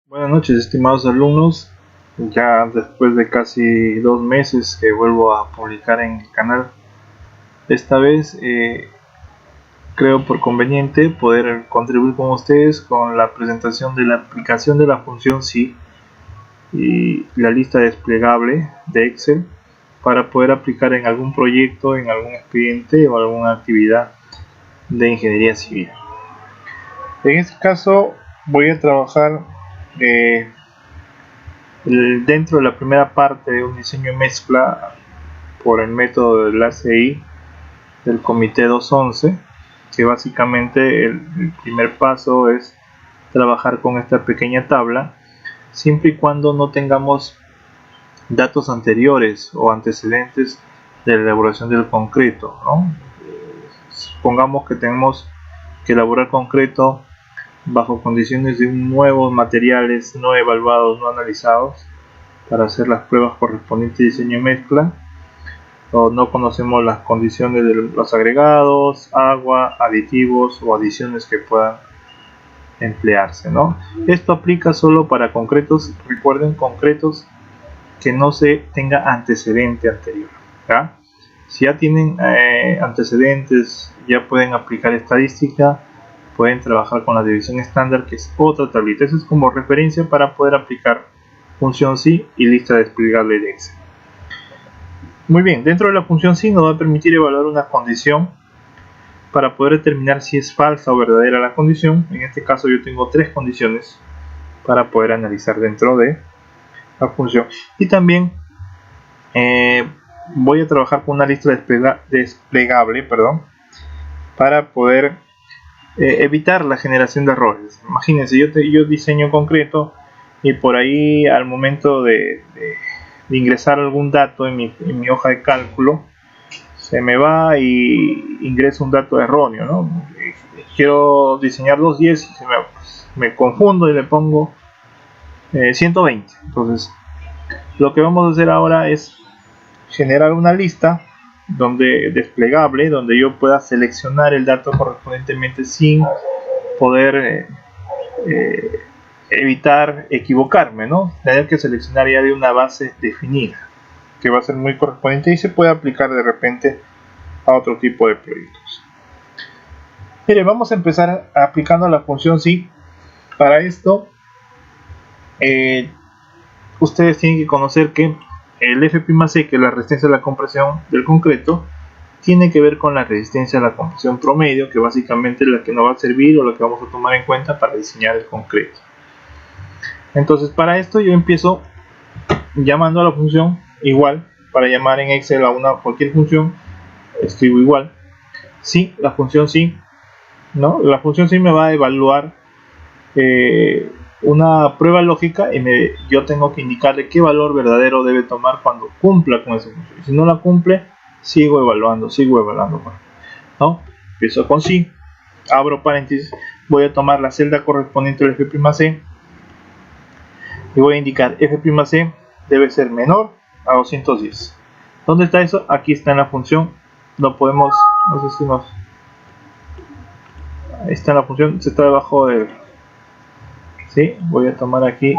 Buenas noches, estimados alumnos. Ya después de casi 2 meses que vuelvo a publicar en el canal, esta vez creo por conveniente poder contribuir con ustedes con la presentación de la aplicación de la función SI y la lista desplegable de Excel para poder aplicar en algún proyecto, en algún expediente o alguna actividad de ingeniería civil. En este caso voy a trabajar dentro de la primera parte de un diseño mezcla por el método del ACI del comité 211, que básicamente el primer paso es trabajar con esta pequeña tabla siempre y cuando no tengamos datos anteriores o antecedentes de la elaboración del concreto, ¿no? Supongamos que tenemos que elaborar concreto bajo condiciones de nuevos materiales no evaluados, no analizados, para hacer las pruebas correspondientes a diseño mezcla, o no conocemos las condiciones de los agregados, agua, aditivos o adiciones que puedan emplearse, ¿no? Esto aplica solo para concretos, recuerden, concretos que no se tenga antecedente anterior, ¿ya? Si ya tienen antecedentes, ya pueden aplicar estadística, pueden trabajar con la división estándar, que es otra tablita. Eso es como referencia para poder aplicar función SI y lista desplegable de Excel. Muy bien, dentro de la función SI nos va a permitir evaluar una condición para poder determinar si es falsa o verdadera la condición. En este caso yo tengo 3 condiciones para poder analizar dentro de la función. Y también voy a trabajar con una lista desplegable, para poder evitar la generación de errores. Imagínense, yo diseño concreto y por ahí al momento de ingresar algún dato en mi hoja de cálculo, se me va y ingreso un dato erróneo, ¿no? Quiero diseñar 210 y me confundo y le pongo 120. Entonces lo que vamos a hacer ahora es generar una lista desplegable, donde yo pueda seleccionar el dato correspondientemente sin poder evitar equivocarme, ¿no? Tener que seleccionar ya de una base definida, que va a ser muy correspondiente y se puede aplicar de repente a otro tipo de proyectos. Mire, vamos a empezar aplicando la función SI. Para esto ustedes tienen que conocer que el F'(C), que es la resistencia a la compresión del concreto, tiene que ver con la resistencia a la compresión promedio, que básicamente es la que nos va a servir o la que vamos a tomar en cuenta para diseñar el concreto. Entonces, para esto yo empiezo llamando a la función igual. Para llamar en Excel a cualquier función, escribo igual. Sí, la función sí, ¿no? La función sí me va a evaluar una prueba lógica y yo tengo que indicarle qué valor verdadero debe tomar cuando cumpla con esa función. Si no la cumple, sigo evaluando, ¿no? Empiezo con sí, abro paréntesis, voy a tomar la celda correspondiente al F'(C) y voy a indicar F'(C) debe ser menor a 210. ¿Dónde está eso? Aquí está en la función. No podemos, no sé si nos... Ahí está en la función, se está debajo del... ¿Sí? Voy a tomar aquí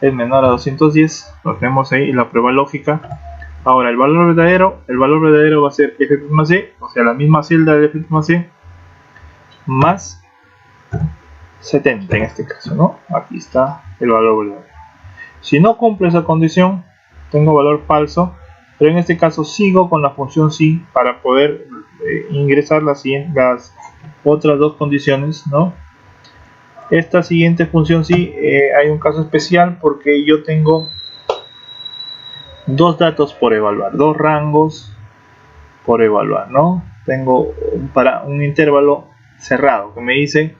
es menor a 210, lo tenemos ahí, la prueba lógica. Ahora el valor verdadero va a ser F'(C), o sea la misma celda de F'(C) más 70 en este caso, ¿no? Aquí está el valor verdadero. Si no cumple esa condición, tengo valor falso, pero en este caso sigo con la función SI para poder ingresar las otras dos condiciones, ¿no? Esta siguiente función SI hay un caso especial porque yo tengo dos datos por evaluar, dos rangos por evaluar, ¿no? Tengo para un intervalo cerrado que me dice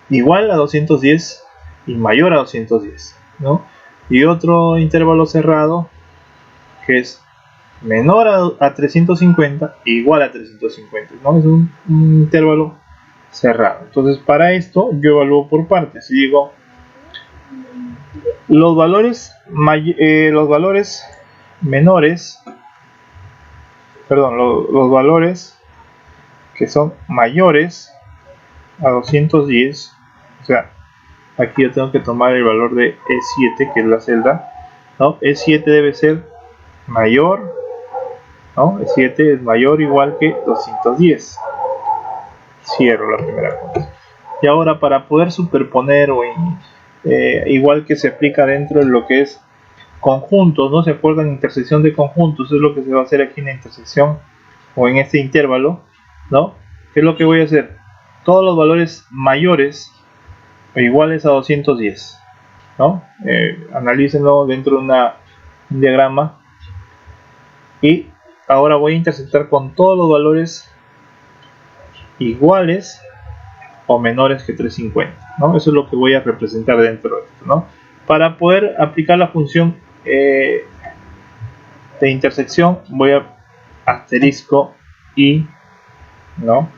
igual a 210 y mayor a 210, ¿no? Y otro intervalo cerrado que es menor a 350 e igual a 350, ¿no? Es un intervalo cerrado. Entonces para esto yo evalúo por partes y digo los valores menores, perdón, los valores que son mayores a 210 sea, aquí yo tengo que tomar el valor de E7, que es la celda, ¿no? E7 debe ser mayor, ¿no? E7 es mayor o igual que 210. Cierro la primera condición. Y ahora, para poder superponer o igual que se aplica dentro de lo que es conjuntos, ¿no? Se acuerdan, intersección de conjuntos, es lo que se va a hacer aquí en la intersección o en este intervalo, ¿no? ¿Qué es lo que voy a hacer? Todos los valores mayores o iguales a 210, ¿no? Analícenlo dentro de un diagrama, y ahora voy a intersectar con todos los valores iguales o menores que 350, ¿no? Eso es lo que voy a representar dentro de esto, ¿no? Para poder aplicar la función de intersección, voy a asterisco y, ¿no?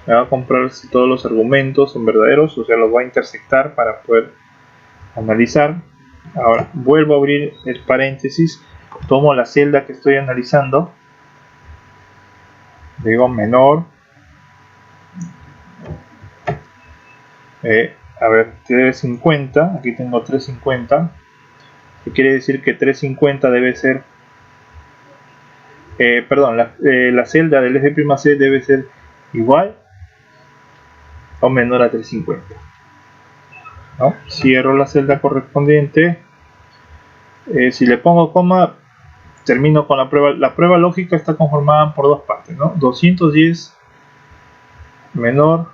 Me va a comprobar si todos los argumentos son verdaderos, o sea, los voy a intersectar para poder analizar. Ahora vuelvo a abrir el paréntesis, tomo la celda que estoy analizando, digo menor, a ver, 350, aquí tengo 350, que quiere decir que 350 debe ser, perdón, la celda del F'(C) debe ser igual o menor a 350, ¿no? Cierro la celda correspondiente. Si le pongo coma, termino con la prueba. La prueba lógica está conformada por dos partes, ¿no? 210 menor,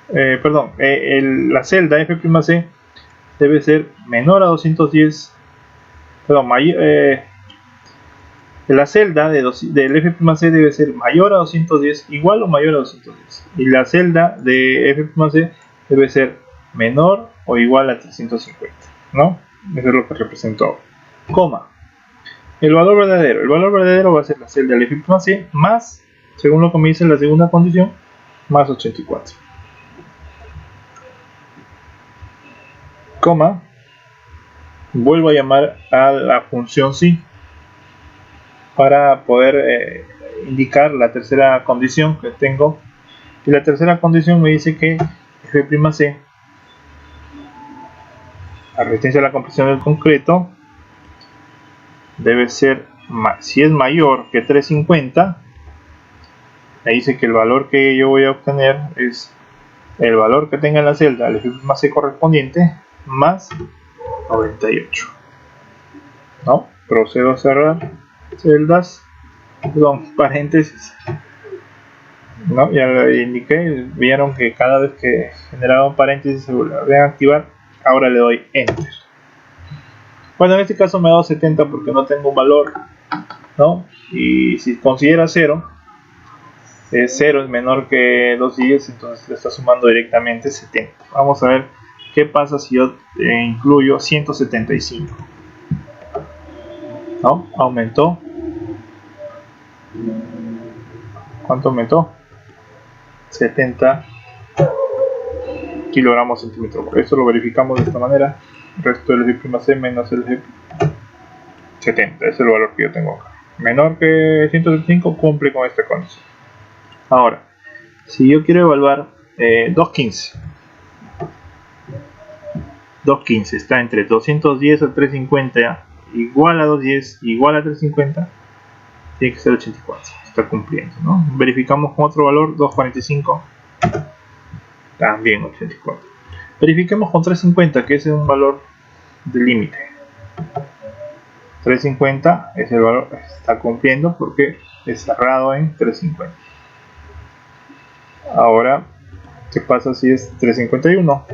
perdón, la celda F'(C) debe ser menor a 210, perdón, la celda del F'(C) debe ser mayor a 210, igual o mayor a 210, y la celda de F'(C) debe ser menor o igual a 350, ¿no? Eso es lo que represento ahora. Coma. El valor verdadero va a ser la celda del F'(C) más, según lo que me dice la segunda condición, más 84. Coma. Vuelvo a llamar a la función sí para poder indicar la tercera condición que tengo. Y la tercera condición me dice que F'(C), la resistencia a la compresión del concreto, debe ser, si es mayor que 350, me dice que el valor que yo voy a obtener es el valor que tenga en la celda, el F'(C) correspondiente, más 98, ¿no? Procedo a cerrar celdas, perdón, paréntesis, ¿no? Ya lo indiqué, vieron que cada vez que generaba un paréntesis se volvía a activar. Ahora le doy enter. Bueno, en este caso me ha dado 70 porque no tengo un valor, ¿no? Y si considera 0, 0 es menor que 210, entonces le está sumando directamente 70. Vamos a ver qué pasa si yo incluyo 175, ¿no? Aumentó. ¿Cuánto aumentó? 70 kilogramos centímetro. Esto lo verificamos de esta manera. El resto del F'(C) menos el F 70, ese es el valor que yo tengo acá. Menor que 175, cumple con esta condición. Ahora, si yo quiero evaluar 215, 215 está entre 210 a 350, igual a 210, igual a 350, tiene que ser 84, está cumpliendo, ¿no? Verificamos con otro valor, 245, también 84. Verifiquemos con 350, que es un valor de límite. 350 es el valor, está cumpliendo porque es cerrado en 350. Ahora, ¿qué pasa si es 351?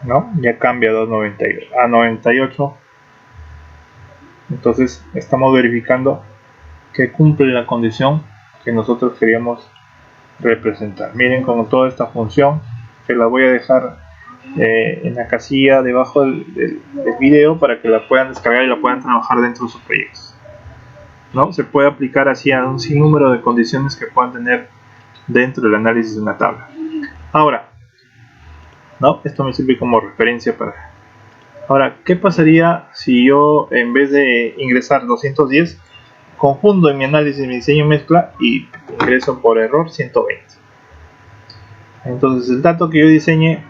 ¿No? Ya cambia a 298 a 98. Entonces estamos verificando que cumple la condición que nosotros queríamos representar. Miren, con toda esta función, que la voy a dejar en la casilla debajo del video para que la puedan descargar y la puedan trabajar dentro de sus proyectos, ¿no? Se puede aplicar así a un sinnúmero de condiciones que puedan tener dentro del análisis de una tabla. Ahora, ¿no? Esto me sirve como referencia para... Ahora, ¿qué pasaría si yo, en vez de ingresar 210, confundo en mi análisis mi diseño mezcla y ingreso por error 120? Entonces el dato que yo diseñe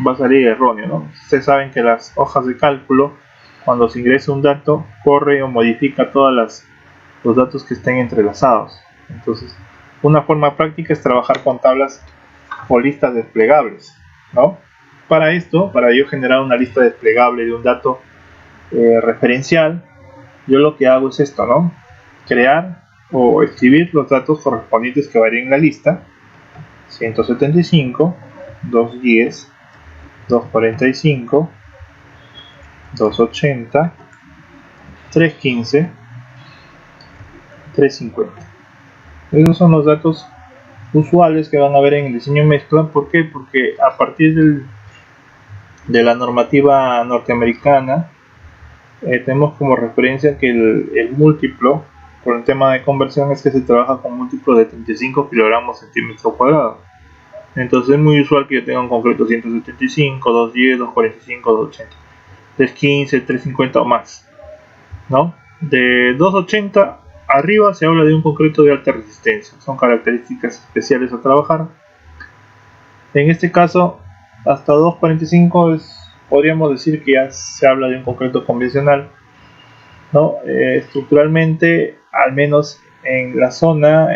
va a salir erróneo, ¿no? Ustedes saben que las hojas de cálculo, cuando se ingresa un dato, corre o modifica todos los datos que estén entrelazados. Entonces, una forma práctica es trabajar con tablas o listas desplegables, ¿no? Para esto, para yo generar una lista desplegable de un dato referencial, yo lo que hago es esto, ¿no? Crear o escribir los datos correspondientes que varían en la lista: 175, 210, 245, 280, 315, 350. Esos son los datos usuales que van a ver en el diseño mezcla. ¿Por qué? Porque a partir de la normativa norteamericana tenemos como referencia que el múltiplo por el tema de conversión es que se trabaja con múltiplo de 35 kilogramos centímetro cuadrado. Entonces es muy usual que yo tenga un concreto 175, 210, 245, 280, 315, 350 o más, ¿no? De 280 arriba se habla de un concreto de alta resistencia, son características especiales a trabajar. En este caso, hasta 245 podríamos decir que ya se habla de un concreto convencional, ¿no? Estructuralmente, al menos en la zona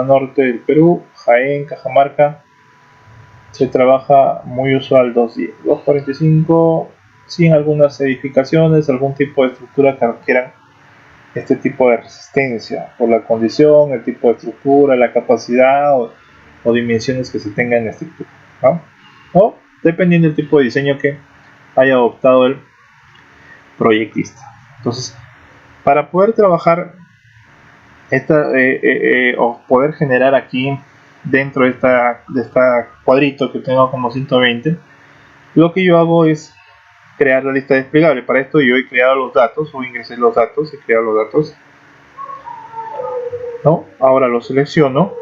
norte del Perú, Jaén, Cajamarca, se trabaja muy usual 210, 245, sin algunas edificaciones, algún tipo de estructura que requieran este tipo de resistencia, por la condición, el tipo de estructura, la capacidad o dimensiones que se tengan en la estructura, ¿no? O dependiendo del tipo de diseño que haya adoptado el proyectista. Entonces, para poder trabajar o poder generar aquí dentro de esta cuadrito que tengo como 120, lo que yo hago es crear la lista desplegable. Para esto yo he creado los datos, o ingresé los datos, he creado los datos, ¿no? Ahora los selecciono,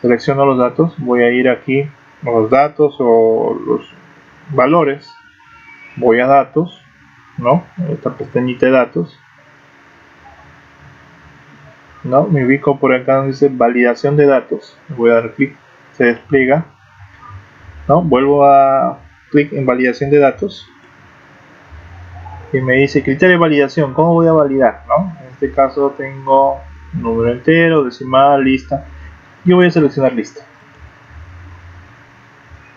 selecciono los datos, voy a ir aquí a los datos o los valores, voy a datos, ¿no? Esta pestañita de datos, ¿no? Me ubico por acá donde dice validación de datos, voy a dar clic, se despliega, ¿no? Vuelvo a clic en validación de datos y me dice criterio de validación. ¿Cómo voy a validar, no? En este caso tengo número entero, decimal, lista. Yo voy a seleccionar lista.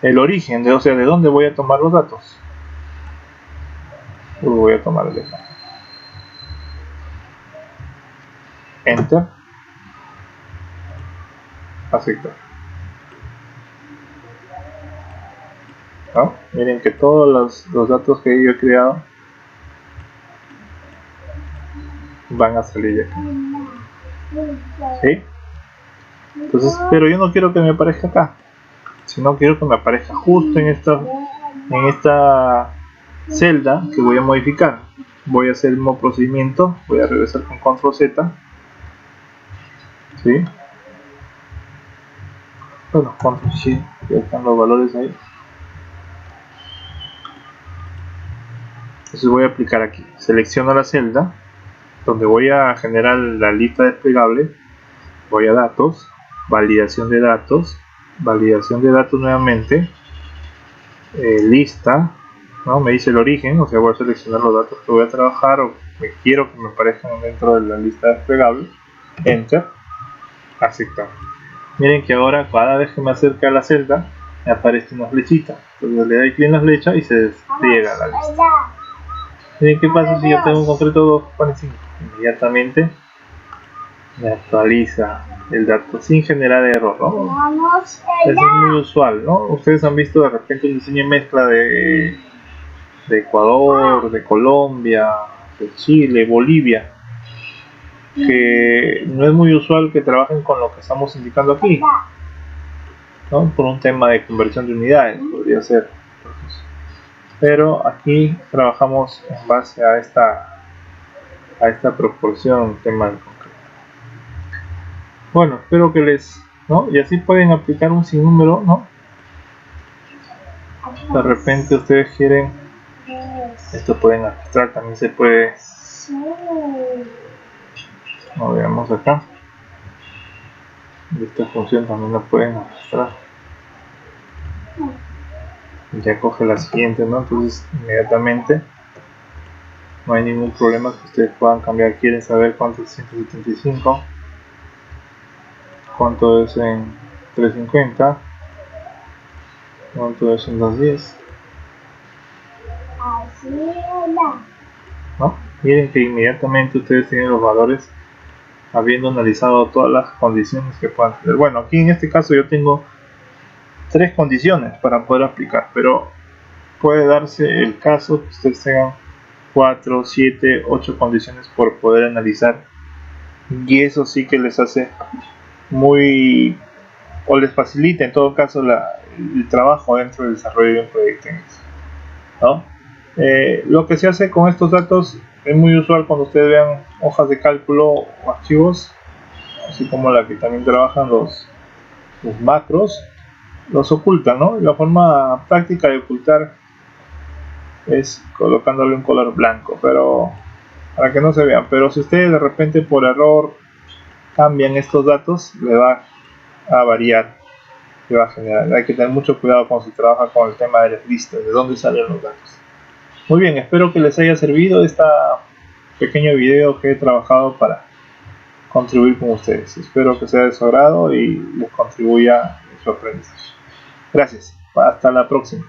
El origen, o sea, de dónde voy a tomar los datos. Voy a tomar el ejemplo. Enter. Aceptar. ¿No? Miren que todos los datos que yo he creado van a salir de aquí. ¿Sí? Entonces, pero yo no quiero que me aparezca acá, sino quiero que me aparezca justo en esta celda que voy a modificar. Voy a hacer el mismo procedimiento, voy a regresar con control Z, ¿sí? Bueno, control C, ya están los valores ahí. Entonces voy a aplicar aquí, selecciono la celda donde voy a generar la lista desplegable, voy a datos, validación de datos nuevamente, lista, ¿no? Me dice el origen, o sea, voy a seleccionar los datos que voy a trabajar o que quiero que me aparezcan dentro de la lista desplegable, enter, aceptar. Miren que ahora cada vez que me acerca a la celda me aparece una flechita, entonces le doy clic en la flecha y se despliega la lista. Miren qué pasa si yo tengo un concreto 245, inmediatamente me actualiza el dato sin generar error, ¿no? Eso es muy usual, ¿no? Ustedes han visto de repente un diseño mezcla de Ecuador, de Colombia, de Chile, Bolivia, que no es muy usual que trabajen con lo que estamos indicando aquí, ¿no? Por un tema de conversión de unidades, podría ser. Pero aquí trabajamos en base a esta proporción, tema de concreto. Bueno, espero que ¿no? Y así pueden aplicar un sinnúmero, ¿no? De repente ustedes quieren, esto pueden registrar, también se puede, no, veamos acá, Y esta función también la pueden arrastrar. Ya coge la siguiente, ¿no? Entonces inmediatamente no hay ningún problema que ustedes puedan cambiar. Quieren saber cuánto es 175, cuánto es en 350, cuánto es en 210, ¿no? Miren que inmediatamente ustedes tienen los valores habiendo analizado todas las condiciones que puedan tener. Bueno, aquí en este caso yo tengo 3 condiciones para poder aplicar, pero puede darse el caso que ustedes tengan 4, 7, 8 condiciones por poder analizar, y eso sí que les hace muy, o les facilita en todo caso el trabajo dentro del desarrollo de un proyecto, ¿no? Lo que se hace con estos datos es muy usual cuando ustedes vean hojas de cálculo o archivos, así como la que también trabajan los macros, los ocultan, ¿no? La forma práctica de ocultar es colocándole un color blanco, pero para que no se vean. Pero si ustedes de repente por error cambian estos datos, le va a variar, le va a generar. Hay que tener mucho cuidado cuando se trabaja con el tema de las listas, de dónde salen los datos. Muy bien, espero que les haya servido este pequeño video que he trabajado para contribuir con ustedes. Espero que sea de su agrado y les contribuya en su aprendizaje. Gracias, hasta la próxima.